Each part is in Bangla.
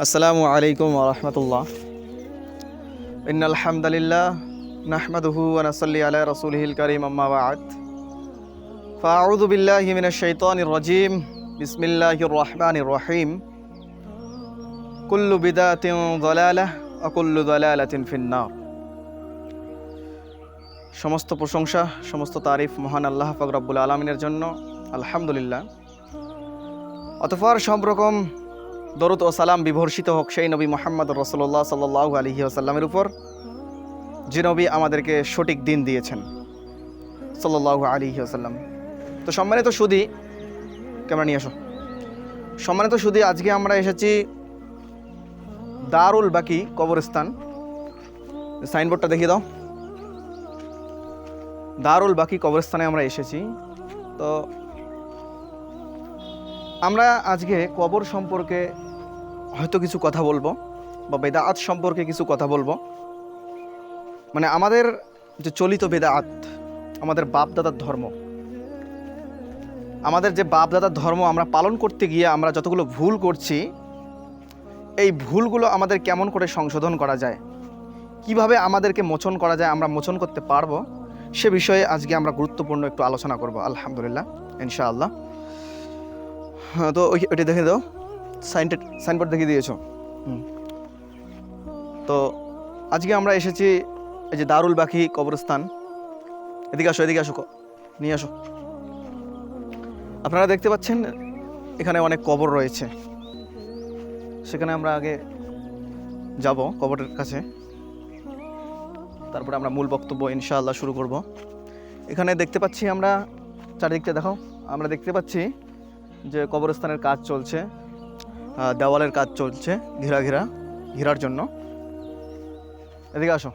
আসসালামু আলাইকুম ওয়া রাহমাতুল্লাহ। ইন্নাল হামদালিল্লাহ নাহমাদুহু ওয়া নাসাল্লি আলা রাসূলিহিল কারীম আম্মা বা'দ। ফাআউযু বিল্লাহি মিনাশ শাইতানির রাজীম। বিসমিল্লাহির রাহমানির রহিম। কুল্লু বিদআতিন যালালাহ ওয়া কুল্লু যালালাতিন ফিন্নার। সমস্ত প্রশংসা, সমস্ত তারিফ মহান আল্লাহ পাক রব্বুল আলামিনের জন্য, আলহামদুলিল্লাহ। অতঃপর সব রকম দরুদ ও সালাম বিবর্ষিত হোক সেই নবী মুহাম্মদ রাসূলুল্লাহ সাল্লাল্লাহু আলাইহি ওয়াসাল্লামের উপর, যে নবী আমাদেরকে সঠিক দিন দিয়েছেন সাল্লাল্লাহু আলাইহি ওয়াসাল্লাম। তো সম্মানিত সুধী, ক্যামেরা নিয়ে আসো। সম্মানিত সুধী, আজকে আমরা এসেছি দারুল বাকি কবরস্থান। সাইনবোর্ডটা দেখিয়ে দাও। দারুল বাকি কবরস্থানে আমরা এসেছি। তো আমরা আজকে কবর সম্পর্কে হয়তো কিছু কথা বলবো, বা বেদাআত সম্পর্কে কিছু কথা বলবো। মানে আমাদের যে চলিত বেদাআত, আমাদের বাপদাদার ধর্ম, আমাদের যে বাপদাদার ধর্ম আমরা পালন করতে গিয়ে আমরা যতগুলো ভুল করছি, এই ভুলগুলো আমাদের কেমন করে সংশোধন করা যায়, কিভাবে আমাদেরকে মোচন করা যায়, আমরা মোচন করতে পারবো, সে বিষয়ে আজকে আমরা গুরুত্বপূর্ণ একটু আলোচনা করব আলহামদুলিল্লাহ, ইনশাআল্লাহ। তো ওইটা দেখে দাও, সাইনবোর্ড দেখিয়ে দিয়েছো। তো আজকে আমরা এসেছি এই যে দারুল বাকি কবরস্থান। এদিকে আসো, এদিকে আসো, নিয়ে আসো। আপনারা দেখতে পাচ্ছেন এখানে অনেক কবর রয়েছে। সেখানে আমরা আগে যাব কবরের কাছে, তারপরে আমরা মূল বক্তব্য ইনশাআল্লাহ শুরু করব। এখানে দেখতে পাচ্ছি আমরা, চারিদিকটা দেখো, আমরা দেখতে পাচ্ছি যে কবরস্থানের কাজ চলছে, দেওয়ালের কাজ চলছে ঘেরার জন্য। এদিকে আসো।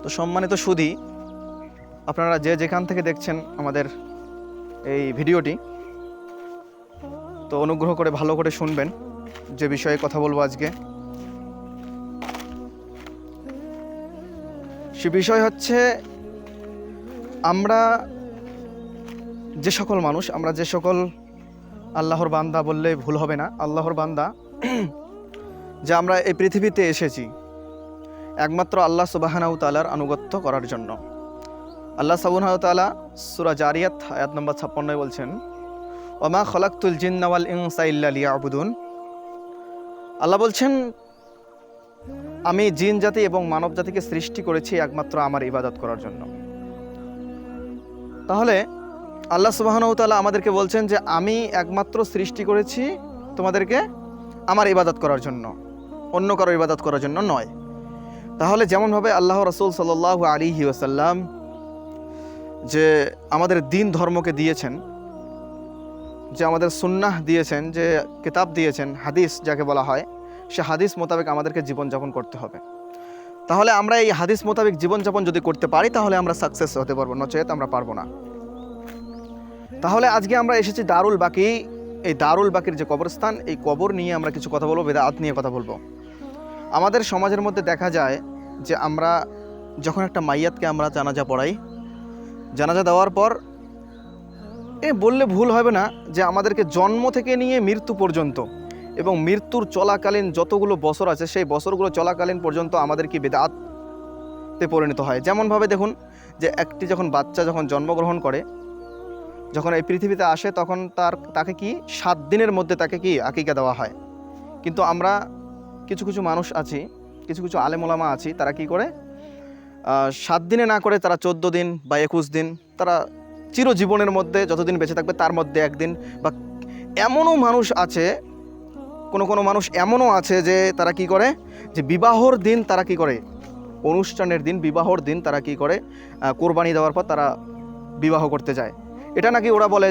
তো সম্মানিত সুধী, আপনারা যে যেখান থেকে দেখছেন আমাদের এই ভিডিওটি, তো অনুগ্রহ করে ভালো করে শুনবেন যে বিষয়ে কথা বলবো আজকে। সে বিষয় হচ্ছে, আমরা যে সকল মানুষ, আমরা যে সকল আল্লাহর বান্দা বললে ভুল হবে না, আল্লাহর বান্দা, যে আমরা এই পৃথিবীতে এসেছি একমাত্র আল্লাহ সুবহানাহু তাআলার আনুগত্য করার জন্য। আল্লাহ সুবহানাহু তাআলা সূরা জারিয়াত আয়াত নম্বর 56 বলছেন, ওয়া মা খালাকতুল জিন্না ওয়াল ইনসা ইল্লা লিয়াবুদুন। আল্লাহ বলছেন, আমি জিন জাতি এবং মানব জাতিকে সৃষ্টি করেছি একমাত্র আমার ইবাদত করার জন্য। তাহলে আল্লাহ সুবহানাহু তাআলা আমাদেরকে বলছেন যে আমি একমাত্র সৃষ্টি করেছি তোমাদেরকে আমার ইবাদত করার জন্য, অন্য কারো ইবাদত করার জন্য নয়। তাহলে যেমনভাবে আল্লাহ রাসূল সাল্লাল্লাহু আলাইহি ওয়াসাল্লাম যে আমাদের দিন ধর্মকে দিয়েছেন, যে আমাদের সুন্নাহ দিয়েছেন, যে কিতাব দিয়েছেন, হাদিস যাকে বলা হয়, সে হাদিস মোতাবেক আমাদেরকে জীবনযাপন করতে হবে। তাহলে আমরা এই হাদিস মোতাবেক জীবনযাপন যদি করতে পারি, তাহলে আমরা সাকসেস হতে পারবো, নচেত আমরা পারবো না। তাহলে আজকে আমরা এসেছি দারুল বাকি। এই দারুল বাকির যে কবরস্থান, এই কবর নিয়ে আমরা কিছু কথা বলবো, বেদাত নিয়ে কথা বলবো। আমাদের সমাজের মধ্যে দেখা যায় যে আমরা যখন একটা মাইয়াতকে আমরা জানাজা পড়াই, জানাজা দেওয়ার পর বললে ভুল হবে না যে আমাদেরকে জন্ম থেকে নিয়ে মৃত্যু পর্যন্ত এবং মৃত্যুর চলাকালীন যতগুলো বছর আছে, সেই বছরগুলো চলাকালীন পর্যন্ত আমাদের কি বেদাতে পরিণত হয়। যেমনভাবে দেখুন যে একটি যখন বাচ্চা যখন জন্মগ্রহণ করে, যখন এই পৃথিবীতে আসে, তখন তাকে কি 7 দিনের মধ্যে তাকে কি আকিকা দেওয়া হয়। কিন্তু আমরা কিছু কিছু মানুষ আছি, কিছু কিছু আলেম ওলামা আছি, তারা কি করে 7 দিনে না করে তারা 14 দিন বা 21 দিন, তারা চিরজীবনের মধ্যে যতদিন বেঁচে থাকবে তার মধ্যে একদিন। বা এমনও মানুষ আছে, কোনো মানুষ এমনও আছে যে তারা কি করে, যে বিবাহর দিন তারা কি করে, অনুষ্ঠানের দিন, বিবাহর দিন তারা কি করে, কোরবানি দেওয়ার পর তারা বিবাহ করতে যায়। এটা নাকি ওরা বলে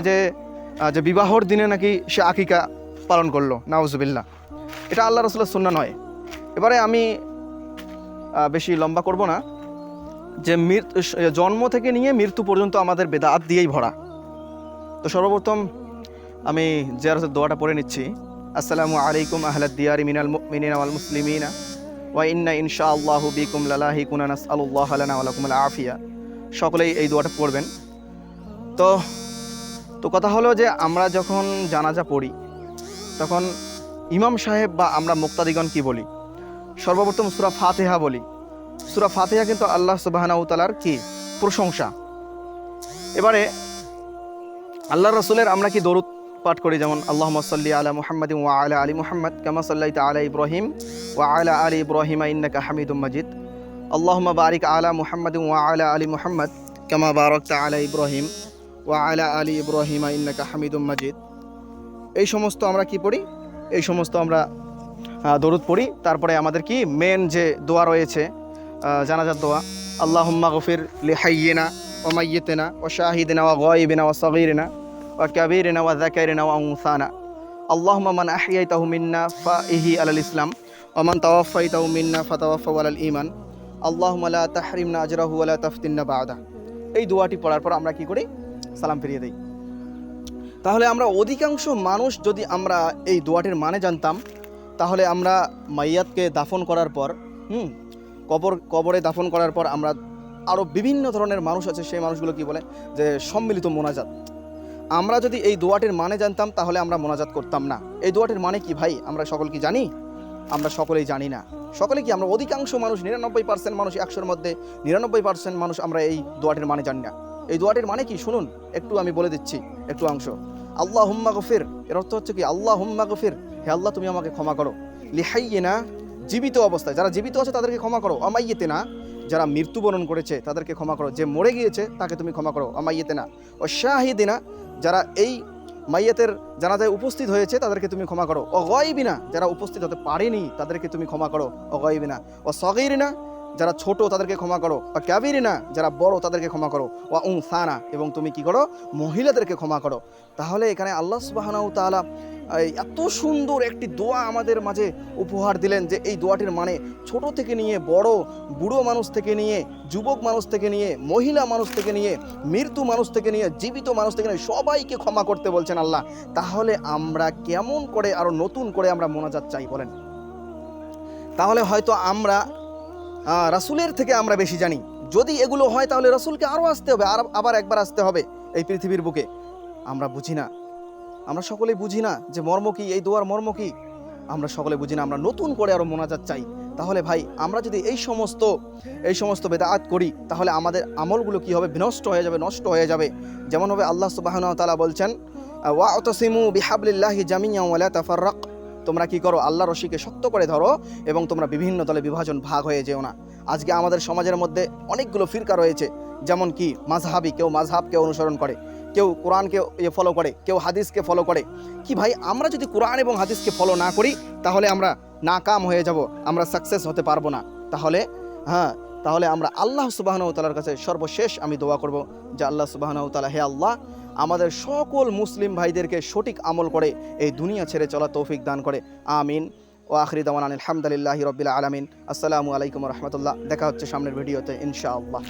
যে বিবাহর দিনে নাকি সে আকিকা পালন করলো। নাউজুবিল্লাহ, এটা আল্লাহ রাসূলের সুন্নাহ নয়। এবারে আমি বেশি লম্বা করব না, যে জন্ম থেকে নিয়ে মৃত্যু পর্যন্ত আমাদের বেদাত দিয়েই ভরা। তো সর্বপ্রথম আমি জিয়ারতের দোয়াটা পড়ে নিচ্ছি। আসসালামু আলাইকুম আহলাদ দিয়ারি মিনাল মুমিনিনা ওয়াল মুসলিমিনা ওয়া ইন্না ইনশাআল্লাহু বিকুম লালাহিকুনা নাসআলুল্লাহ লানা ওয়া লাকুমুল আফিয়া। সকলেই এই দোয়াটা পড়বেন। তো কথা হলো যে আমরা যখন জানাজা পড়ি, তখন ইমাম সাহেব বা আমরা মুক্তাদিগণ কি বলি? সর্বপ্রথম সূরা ফাতিহা বলি। সূরা ফাতিহা কিন্তু আল্লাহ সুবহানাহু ওয়া তাআলার কি প্রশংসা। এবারে আল্লাহর রাসূলের আমরা কি দরুদ পাঠ করি, যেমন আল্লাহুম্মা সাল্লি আলা মুহাম্মাদিন ওয়া আলা আলি মুহাম্মাদ কামা সাল্লাইতা আলা ইব্রাহিম ওয়া আলা আলি ইব্রাহিম ইন্নাকা হামিদুম মাজিদ। আল্লাহুম্মা বারিক আলা মুহাম্মাদিন ওয়া আলা আলি মুহাম্মাদ কামা বারাকতা আলা ইব্রাহিম ওয়া আলা আলি ইব্রাহিম ইন্নাকা হামিদুম মাজিদ। এই সমস্ত আমরা কি পড়ি? এই সমস্ত আমরা দরুদ পড়ি। তারপরে আমাদের কি মেন যে দোয়া রয়েছে জানাজার দোয়া, আল্লাহুম্মা গফির লিহাইয়িনা ওয়া মাইয়িতিনা ওয়া শাহিদিনা ওয়া গায়িবিনা ওয়া সগীরিনা ওয়া কাবীরিনা ওয়া যাকারিনা ওয়া উনসানা। আল্লাহুম্মা মান আহইয়াইতাহু মিন্না ফাইহি আলাল ইসলাম ওয়া মান তাওয়াফাইতাহু মিন্না ফাতাওয়াফাহু আলাল ঈমান। আল্লাহুম্মা লা তাহরিমনা আজরাহু ওয়া লা তাফতিননা বা'দা। এই দোয়াটি পড়ার পর আমরা কি করি? সালাম ফিরিয়ে দেই। তাহলে আমরা অধিকাংশ মানুষ যদি আমরা এই দোয়াটির মানে জানতাম, তাহলে আমরা মাইয়াতকে দাফন করার পর কবরে দাফন করার পর আমরা আরও বিভিন্ন ধরনের মানুষ আছে, সেই মানুষগুলো কি বলে যে সম্মিলিত মোনাজাত। আমরা যদি এই দোয়াটির মানে জানতাম তাহলে আমরা মোনাজাত করতাম না। এই দোয়াটির মানে কি ভাই আমরা সকল কি জানি? আমরা সকলেই জানি না। সকলে কি আমরা অধিকাংশ মানুষ 99% মানুষ, 100-র মধ্যে 99% মানুষ আমরা এই দোয়াটির মানে জানি না। এই দোয়াটির মানে কি শুনুন, একটু আমি বলে দিচ্ছি একটু অংশ। আল্লাহুম্মা গফির, এর অর্থ হচ্ছে কি আল্লাহুম্মা গফির, হে আল্লাহ তুমি আমাকে ক্ষমা করো। লিহাইয়িনা, জীবিত অবস্থায় যারা জীবিত আছে তাদেরকে ক্ষমা করো। আমাইয়িতিনা, যারা মৃত্যুবরণ করেছে তাদেরকে ক্ষমা করো। যে মরে গিয়েছে তাকে তুমি ক্ষমা করো। আমাইয়িতিনা ও শাহিদিনা, যারা এই মাইয়াতের জানাজায় উপস্থিত হয়েছে তাদেরকে তুমি ক্ষমা করো। ও গায়বিনা, যারা উপস্থিত হতে পারেনি তাদেরকে তুমি ক্ষমা করো। ও গায়বিনা ও সগীরিনা, যারা ছোট তাদেরকে ক্ষমা করো। ও কাবীরিনা, যারা বড় তাদেরকে ক্ষমা করো। ও উনসানা, এবং তুমি কি করো? মহিলাদেরকে ক্ষমা করো। তাহলে এখানে আল্লাহ সুবহানাহু ওয়া তাআলা এত সুন্দর একটি দোয়া আমাদের মাঝে উপহার দিলেন যে এই দোয়াটির মানে ছোট থেকে নিয়ে বড়, বুড়ো মানুষ থেকে নিয়ে যুবক মানুষ থেকে নিয়ে মহিলা মানুষ থেকে নিয়ে মৃত্যু মানুষ থেকে নিয়ে জীবিত মানুষ থেকে নিয়ে সবাইকে ক্ষমা করতে বলছেন আল্লাহ। তাহলে আমরা কেমন করে আরো নতুন করে আমরা মোনাজাত চাই বলেন? তাহলে হয়তো আমরা রাসূলের থেকে আমরা বেশি জানি। যদি এগুলো হয় তাহলে রাসূলকে আরও আসতে হবে, আবার একবার আসতে হবে এই পৃথিবীর বুকে। আমরা বুঝি না, আমরা সকলেই বুঝি না যে মর্ম কি, এই দোয়ার মর্ম কি আমরা সকলে বুঝি না। আমরা নতুন করে আরও মোনাজাত চাই। তাহলে ভাই আমরা যদি এই সমস্ত বেদাত করি তাহলে আমাদের আমলগুলো কি হবে? বিনষ্ট হয়ে যাবে, নষ্ট হয়ে যাবে। যেমনভাবে আল্লাহ সুবহানাহু ওয়া তাআলা বলছেন ওয়া'তাসিমু বিহাবলিল্লাহি জামিআন ওয়া লা তাফাররাক, তোমরা কি করো? আল্লাহর রশিকে শক্ত করে ধরো এবং তোমরা বিভিন্ন দলে বিভাজন ভাগ হয়ে যেও না। আজকে আমাদের সমাজের মধ্যে অনেকগুলো ফিরকা রয়েছে, যেমন কি মাযহাবি, কেউ মাযহাবকে অনুসরণ করে, কেউ কোরআনকে ফলো করে, কেউ হাদিসকে ফলো করে। কি ভাই আমরা যদি কোরআন এবং হাদিসকে ফলো না করি তাহলে আমরা নাকাম হয়ে যাব, আমরা সাকসেস হতে পারবো না। তাহলে আমরা আল্লাহ সুবহানাহু ওয়া তাআলার কাছে সর্বশেষ আমি দোয়া করব যে আল্লাহ সুবহানাহু ওয়া তাআলা, হে আল্লাহ আমাদের সকল মুসলিম ভাইদেরকে সঠিক আমল করে এই দুনিয়া ছেড়ে চলা তৌফিক দান করে। আমিন। ও আখিরি দাওয়ানা আলহামদুলিল্লাহি রাব্বিল আলামিন। আসসালামু আলাইকুম ওয়া রাহমাতুল্লাহ। দেখা হচ্ছে সামনের ভিডিওতে ইনশাআল্লাহ।